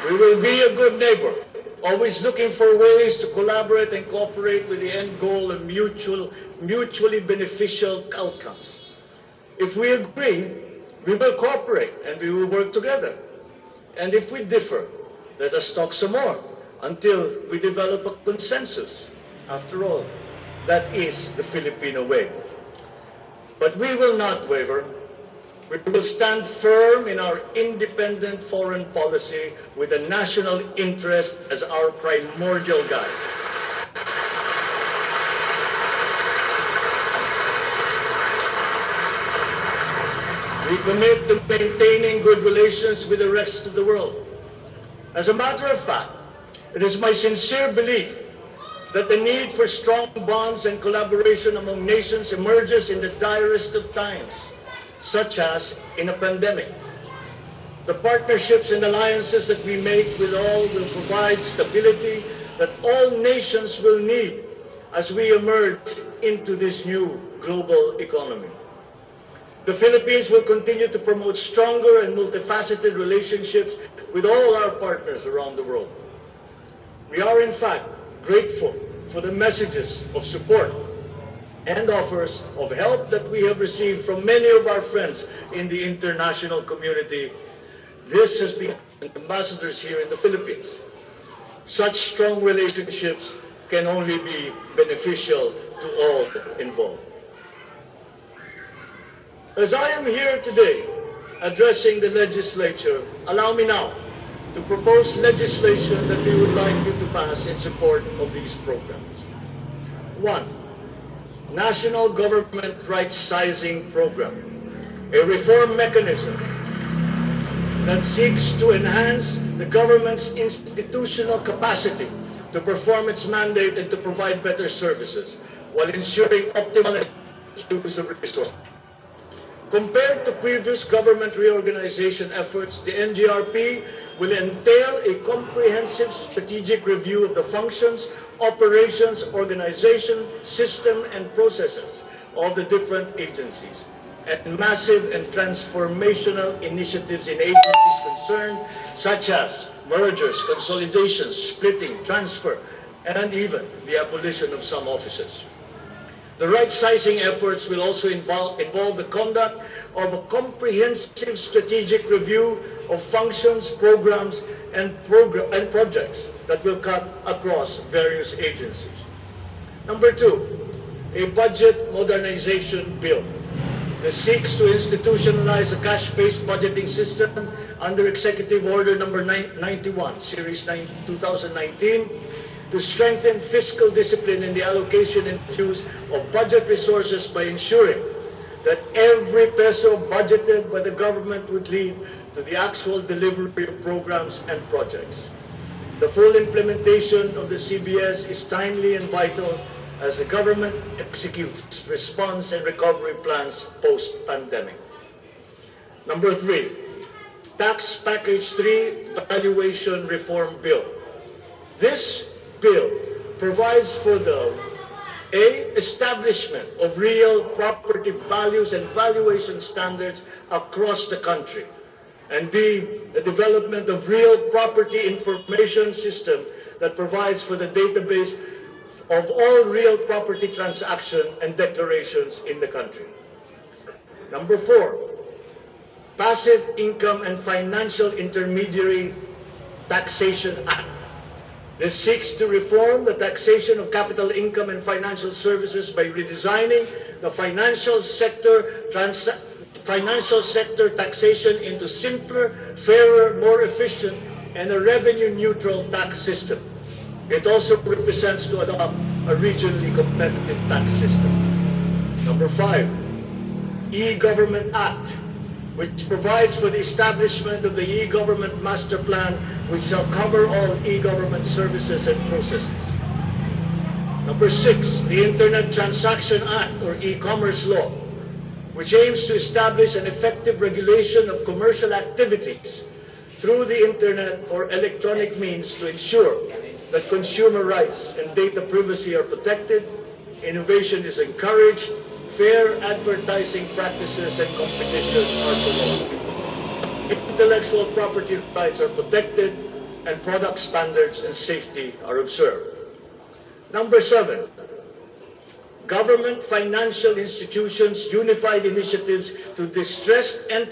We will be a good neighbor, always looking for ways to collaborate and cooperate with the end goal of mutually beneficial outcomes. If we agree, we will cooperate and we will work together. And if we differ, let us talk some more until we develop a consensus. After all, that is the Filipino way. But we will not waver. We will stand firm in our independent foreign policy with the national interest as our primordial guide. We commit to maintaining good relations with the rest of the world. As a matter of fact, it is my sincere belief that the need for strong bonds and collaboration among nations emerges in the direst of times, such as in a pandemic. The partnerships and alliances that we make with all will provide stability that all nations will need as we emerge into this new global economy. The Philippines will continue to promote stronger and multifaceted relationships with all our partners around the world. We are, in fact, grateful for the messages of support and offers of help that we have received from many of our friends in the international community. This has been ambassadors here in the Philippines. Such strong relationships can only be beneficial to all involved. As I am here today addressing the legislature, allow me now to propose legislation that we would like you to pass in support of these programs. 1. National Government Right Sizing Program, a reform mechanism that seeks to enhance the government's institutional capacity to perform its mandate and to provide better services while ensuring optimal use of resources. Compared to previous government reorganization efforts, the NGRP will entail a comprehensive strategic review of the functions, operations, organization, system, and processes of the different agencies, and massive and transformational initiatives in agencies concerned, such as mergers, consolidations, splitting, transfer, and even the abolition of some offices. The right-sizing efforts will also involve the conduct of a comprehensive strategic review of functions, programs, and projects that will cut across various agencies. Number two, a budget modernization bill. This seeks to institutionalize a cash-based budgeting system under Executive Order number 91, Series 2019, to strengthen fiscal discipline in the allocation and use of budget resources by ensuring that every peso budgeted by the government would lead to the actual delivery of programs and projects. The full implementation of the CBS is timely and vital as the government executes response and recovery plans post-pandemic. Number three, Tax Package 3 Valuation Reform Bill. This bill provides for the A, establishment of real property values and valuation standards across the country, and B, the development of real property information system that provides for the database of all real property transactions and declarations in the country. Number four, Passive Income and Financial Intermediary Taxation Act. This seeks to reform the taxation of capital income and financial services by redesigning the financial sector taxation into simpler, fairer, more efficient, and a revenue-neutral tax system. It also represents to adopt a regionally competitive tax system. Number five, E-Government Act, which provides for the establishment of the E-Government Master Plan, which shall cover all e-government services and processes. Number six, the Internet Transaction Act, or e-commerce law, which aims to establish an effective regulation of commercial activities through the Internet or electronic means to ensure that consumer rights and data privacy are protected, innovation is encouraged, fair advertising practices and competition are promoted. Intellectual property rights are protected, and product standards and safety are observed. Number seven, government financial institutions unified initiatives to distressed entities